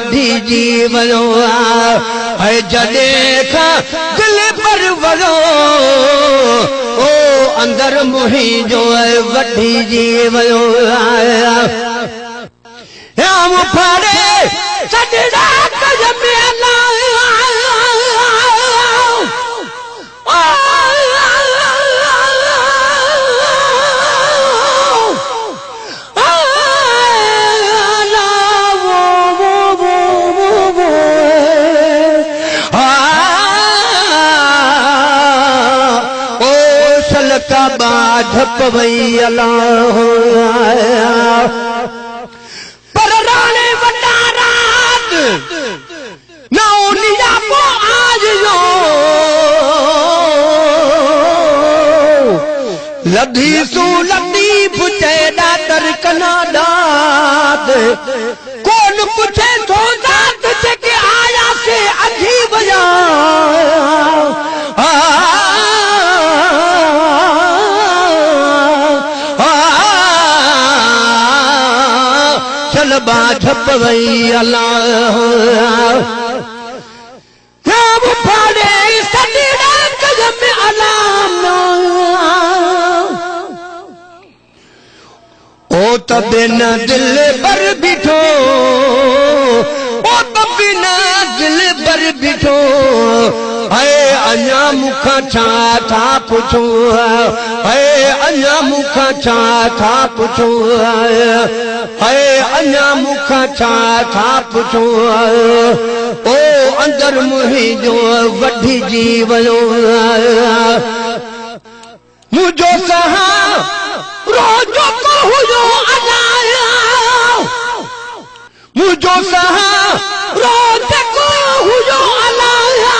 वधी जी वयो है जडे खां दिल पर वयो ओ अंदर मुही जो वधी जी वयो हम फाड़े सजड़ा कजमेला बाझप वई अल्लाह पर राणे वॾा रात न उनिया को आज जो लधी सू लधी पुछे ॾादर कना दात कौन पुछे तो दात जेके आया से अधी वया बाझप वई अल्लाह हम फाड़े सजड़ा कदम अलाम ओ तबिन दिल पर बिठो ओ तबिन दिल पर बिठो है अञा मुखा छा था पुछो है अञा मुखा छा था पुछो है अञा मुखा छा था पुछो ओ अंदर मुही जो वधी जी वयो मुझो सहा रोजो को हुयो अलाया मुझो सहा रोज को हुयो अलाया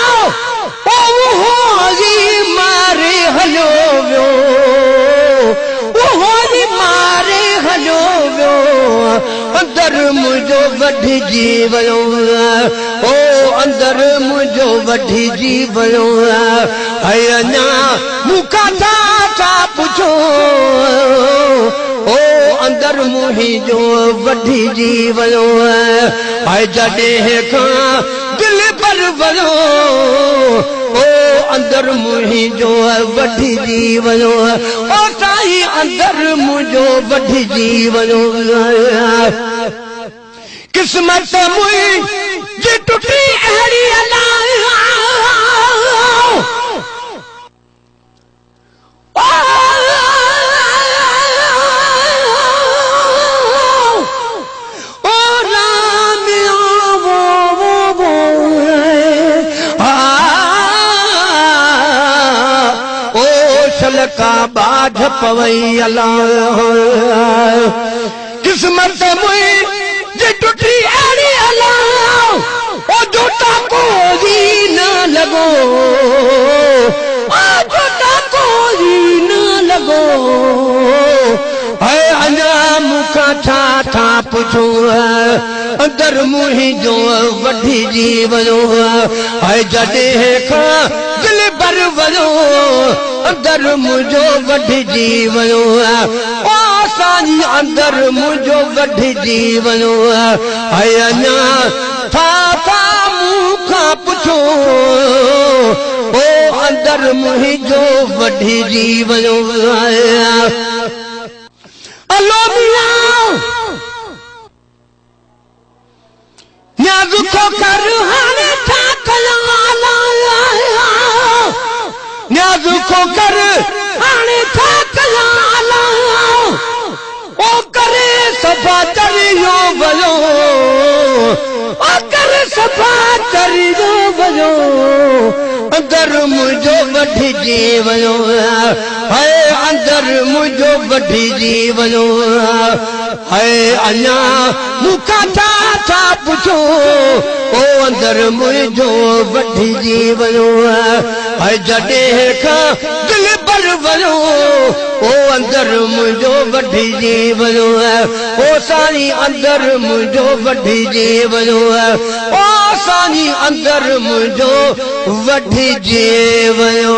ओ होरी मारे हलो वियो ओ होरी मारे हलो वियो अंदर मुझो वधी जी वयो ओ अंदर मुझो वधी जी वयो है अञा मुखा था पुछो ओ अंदर मुही जो वधी जी वयो है जडे खां दिल पर वयो ओ अंदर मुही जो वधी जी वयो ओ साईं अंदर मुझो वधी जी वयो किस्मत मुई जे टुटी अहड़ी अल्लाह का बाझप वई अल्लाह किस्मत मुई जे टुटी अड़ी अल्लाह ओ जोता को ही न लगो ओ जोता को ही न लगो है अञा मुखा छा था पुछो अंदर मुही जो वधी जी वयो है जडे खां दिल पर वयो अंदर मुझो वधी जी वयो ओ साईं अंदर मुझो वधी जी वयो है अञा था मुखा पुछो ओ अंदर मुझो वधी जी वयो अल्लाह मियां न्याज़ को कर हाने था कला न्याज़ को कर हाने था कला ओ करे सफा चरियो वयो ओ करे सफा चरियो वयो अंदर मुझो वधी जी वयो है अंदर मुझो वधी जी वयो है अञा मुखा था पुछो ओ अंदर मुझो वधी जी वयो है जडे खां दिल पर वयो ओ अंदर मुझो वधी जी वयो ओ साईं अंदर मुझो वधी जी वयो ओ साईं अंदर मुझो वधी जी वयो